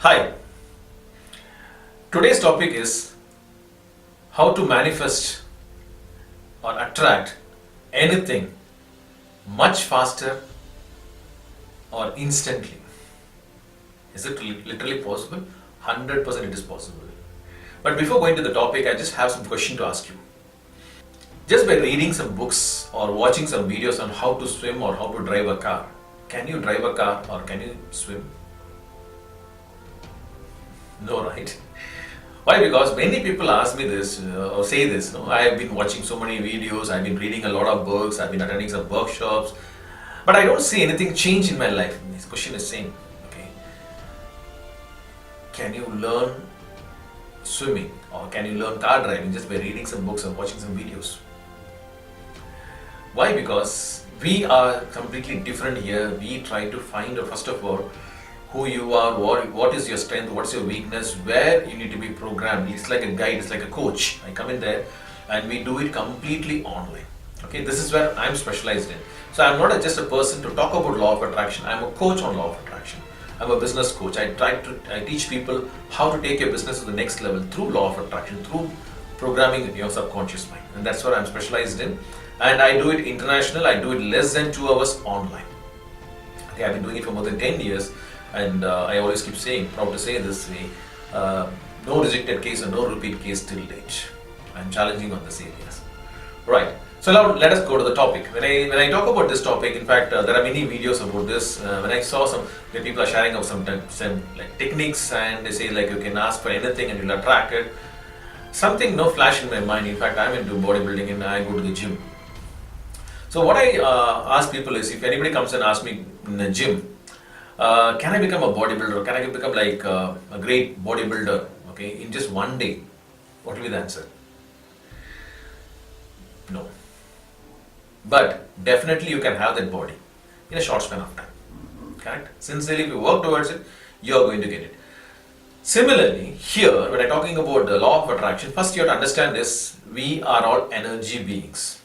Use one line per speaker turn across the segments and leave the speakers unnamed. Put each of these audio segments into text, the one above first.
Hi, today's topic is how to manifest or attract anything much faster or instantly. Is it literally possible? 100% it is possible. But before going to the topic, I just have some question to ask you. Just by reading some books or watching some videos on how to swim or how to drive a car, can you drive a car or can you swim? No, right? Why? Because many people ask me this or say this. No? I have been watching so many videos, I've been reading a lot of books, I've been attending some workshops, but I don't see anything change in my life. This question is same. Okay, can you learn swimming or can you learn car driving just by reading some books or watching some videos? Why? Because we are completely different here. We try to find out first of all who you are, what is your strength, what's your weakness, where you need to be programmed. It's like a guide, it's like a coach. I come in there and we do it completely online. Okay, this is where I'm specialized in. So I'm not just a person to talk about law of attraction. I'm a coach on law of attraction. I'm a business coach. I teach people how to take your business to the next level through law of attraction, through programming in your subconscious mind. And that's what I'm specialized in. And I do it international. I do it less than 2 hours online. Okay, I've been doing it for more than 10 years. And I always keep saying, proud to say this way, no rejected case or no repeat case till date. I'm challenging on this areas. Right. So now let us go to the topic. When I talk about this topic, in fact, there are many videos about this. When I saw when people are sharing of some like techniques and they say like you can ask for anything and you'll attract it. Something flash in my mind. In fact, I'm into bodybuilding and I go to the gym. So what I ask people is, if anybody comes and asks me in the gym, can I become a bodybuilder? Can I become like a great bodybuilder? Okay, in just one day, what will be the answer? No. But definitely you can have that body in a short span of time. Correct? Sincerely, if you work towards it, you are going to get it. Similarly, here, when I'm talking about the law of attraction, first you have to understand this: we are all energy beings.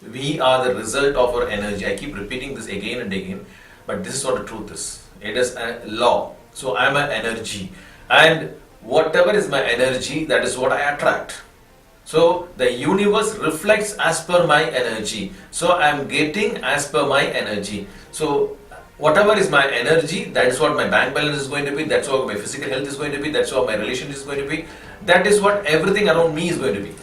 We are the result of our energy. I keep repeating this again and again. But this is what the truth is. It is a law. So I am an energy. And whatever is my energy, that is what I attract. So the universe reflects as per my energy. So I am getting as per my energy. So whatever is my energy, that is what my bank balance is going to be. That's what my physical health is going to be. That's what my relationship is going to be. That is what everything around me is going to be.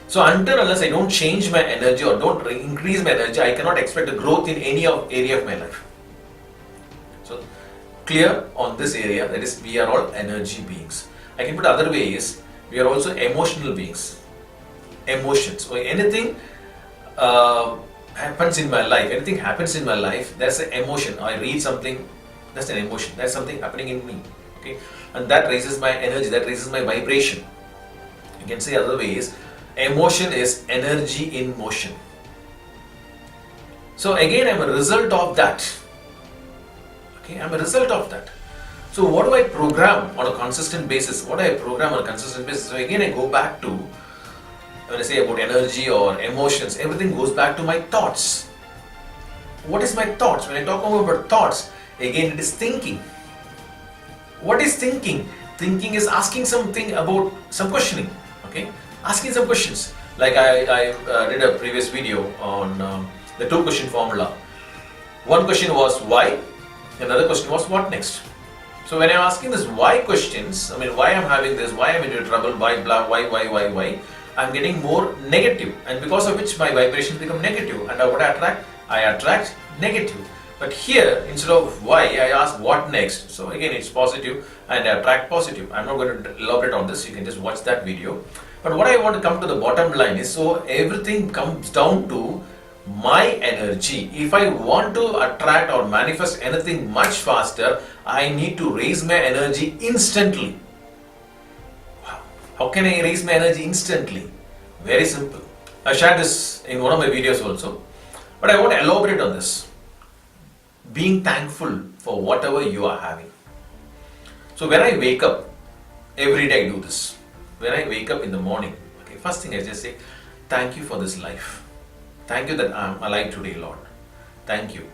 So until unless I don't change my energy or don't increase my energy, I cannot expect a growth in any area of my life. So clear on this area, that is, we are all energy beings. I can put other ways, we are also emotional beings. Emotions. So anything happens in my life, that's an emotion. I read something, that's an emotion. That's something happening in me. Okay, and that raises my energy, that raises my vibration. You can say other ways. Emotion is energy in motion. So again, I'm a result of that. Okay, I'm a result of that. So what do I program on a consistent basis? So again, I go back to, when I say about energy or emotions, everything goes back to my thoughts. What is my thoughts? When I talk about thoughts, again it is thinking. What is thinking? Thinking is asking something about some questioning. Okay. Asking some questions. Like I did a previous video on the 2-question formula. One question was why, another question was what next. So when I'm asking this why questions, why I'm having this, why I'm into trouble, why, I'm getting more negative, and because of which my vibrations become negative. And what I attract? I attract negative. But here, instead of why, I ask what next. So again, it's positive and I attract positive. I'm not going to elaborate on this, you can just watch that video. But what I want to come to the bottom line is, so everything comes down to my energy. If I want to attract or manifest anything much faster, I need to raise my energy instantly. Wow. How can I raise my energy instantly? Very simple. I shared this in one of my videos also, but I want to elaborate on this. Being thankful for whatever you are having. So when I wake up, every day I do this. When I wake up in the morning, okay, first thing I just say, thank you for this life. Thank you that I'm alive today, Lord. Thank you.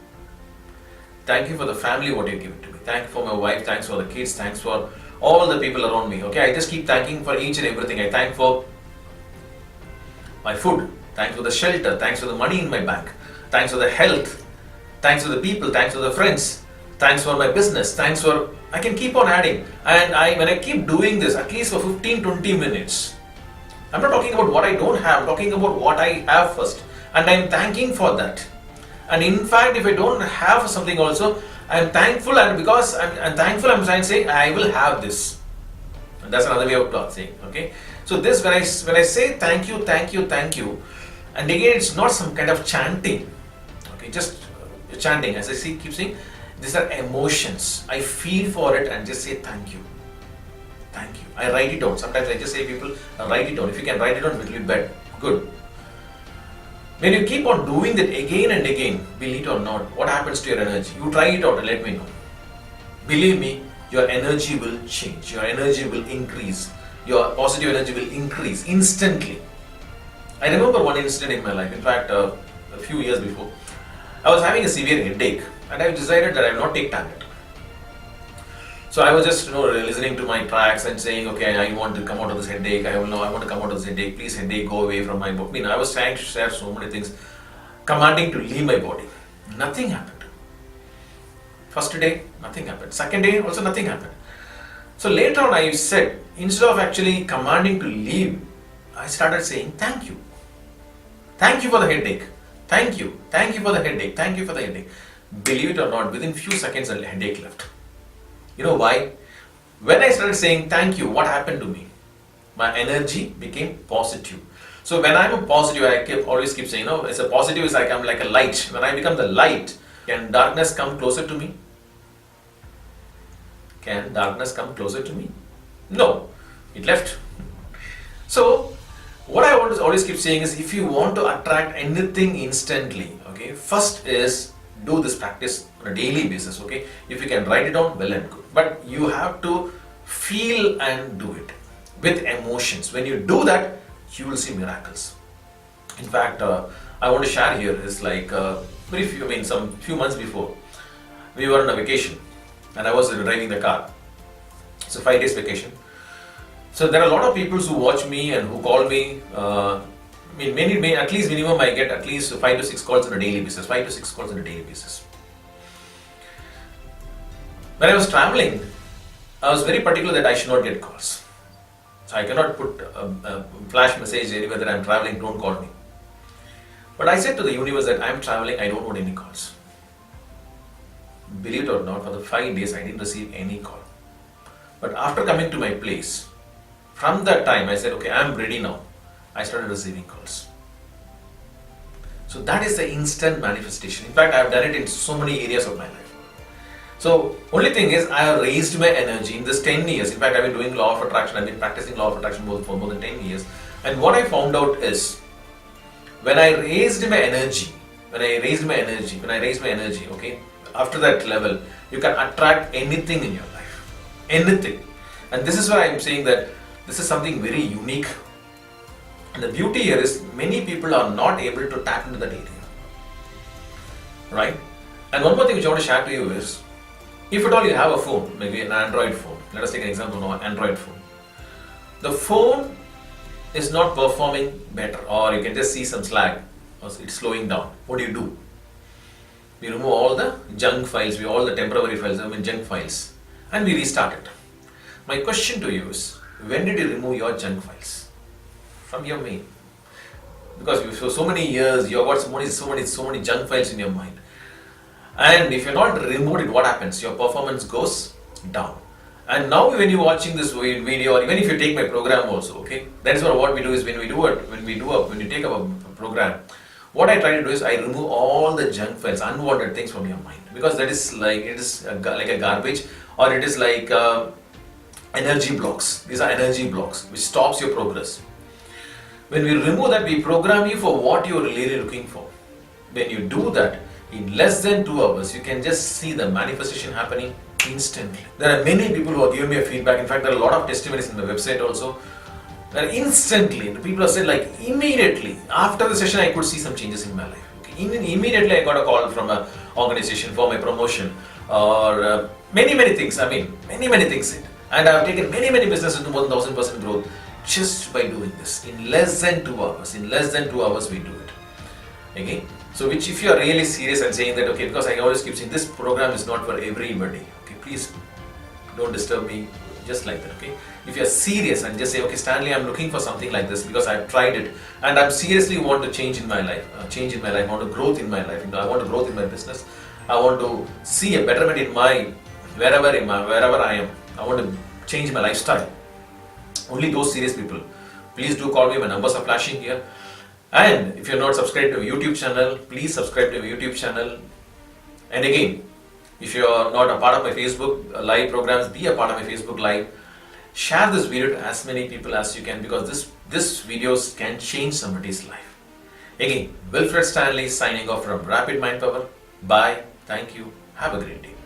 Thank you for the family, what you've given to me. Thank you for my wife, thanks for the kids, thanks for all the people around me. Okay, I just keep thanking for each and everything. I thank for my food, thanks for the shelter, thanks for the money in my bank, thanks for the health, thanks for the people, thanks for the friends, thanks for my business, thanks for, I can keep on adding. And when I keep doing this, at least for 15-20 minutes, I'm not talking about what I don't have, I'm talking about what I have first. And I'm thanking for that. And in fact, if I don't have something also, I'm thankful, and because I'm thankful, I'm trying to say, I will have this. And that's another way of saying, okay? So this, when I say thank you, thank you, thank you, and again, it's not some kind of chanting, okay? Just chanting, as I keep saying, these are emotions. I feel for it and just say thank you. Thank you. I write it down. Sometimes I just say people, write it down. If you can write it down, it will be better. Good. When you keep on doing that again and again, believe it or not, what happens to your energy? You try it out and let me know. Believe me, your energy will change. Your energy will increase. Your positive energy will increase instantly. I remember one incident in my life. In fact, a few years before, I was having a severe headache and I decided that I will not take tablet. So I was just listening to my tracks and saying, okay, I want to come out of this headache. I want to come out of this headache. Please, headache, go away from my body. I was trying to share so many things, commanding to leave my body. Nothing happened. First day, nothing happened. Second day, also nothing happened. So later on, I said, instead of actually commanding to leave, I started saying, thank you. Thank you for the headache. Thank you. Thank you for the headache. Thank you for the headache. Believe it or not, within few seconds, the headache left. You know why? When I started saying thank you, what happened to me? My energy became positive. So when I'm a positive, I always keep saying, it's a positive is like I'm like a light. When I become the light, can darkness come closer to me? Can darkness come closer to me? No, it left. So what I want to always keep saying is, if you want to attract anything instantly, okay, first is do this practice on a daily basis, okay? If you can write it down, well and good. But you have to feel and do it with emotions. When you do that, you will see miracles. In fact, I want to share here is like some few months before, we were on a vacation and I was driving the car. It's a 5 days vacation. So there are a lot of people who watch me and who call me. At least minimum I get at least 5 to 6 calls on a daily basis. 5 to 6 calls on a daily basis. When I was traveling, I was very particular that I should not get calls. So I cannot put a flash message anywhere that I am traveling, don't call me. But I said to the universe that I am traveling, I don't want any calls. Believe it or not, for the 5 days I didn't receive any call. But after coming to my place, from that time I said, okay, I am ready now. I started receiving calls. So that is the instant manifestation. In fact, I have done it in so many areas of my life. So only thing is, I have raised my energy in this 10 years. In fact, I've been doing law of attraction. I've been practicing law of attraction for more than 10 years. And what I found out is, when I raised my energy, okay, after that level, you can attract anything in your life. Anything. And this is why I'm saying that this is something very unique. And the beauty here is, many people are not able to tap into that area. Right? And one more thing which I want to share to you is, if at all you have a phone, maybe an Android phone, let us take an example of an Android phone. The phone is not performing better, or you can just see some slack, or it's slowing down. What do? We remove all the junk files, all the temporary files, junk files, and we restart it. My question to you is, when did you remove your junk files? From your main. Because for so many years, you have got so many junk files in your mind. And if you're not removed it, what happens? Your performance goes down. And now when you're watching this video, or even if you take my program also, okay, that is what we do is, when you take a program, what I try to do is I remove all the junk files, unwanted things from your mind, because that is like, it is like a garbage, or it is like energy blocks. These are energy blocks which stops your progress. When we remove that, we program you for what you're really looking for. When you do that, in less than 2 hours, you can just see the manifestation happening instantly. There are many people who are giving me a feedback. In fact, there are a lot of testimonies in the website also. That instantly, the people have said, like, immediately after the session, I could see some changes in my life. Okay? Immediately I got a call from an organization for my promotion, or many things. I mean, many things. And I have taken many businesses to more than 1000% growth just by doing this. In less than 2 hours. In less than 2 hours we do it. Okay. So which, if you are really serious and saying that, okay, because I always keep saying this program is not for everybody. Okay, please don't disturb me just like that. Okay. If you are serious and just say, okay, Stanley, I'm looking for something like this because I've tried it and I'm seriously want to change in my life, I want to growth in my life, I want to growth in my business, I want to see a betterment in my wherever I am, I want to change my lifestyle. Only those serious people. Please do call me. My numbers are flashing here. And if you're not subscribed to my YouTube channel, please subscribe to my YouTube channel. And again, if you're not a part of my Facebook live programs, be a part of my Facebook live. Share this video to as many people as you can, because this videos can change somebody's life. Again, Wilfred Stanley signing off from Rapid Mind Power. Bye. Thank you. Have a great day.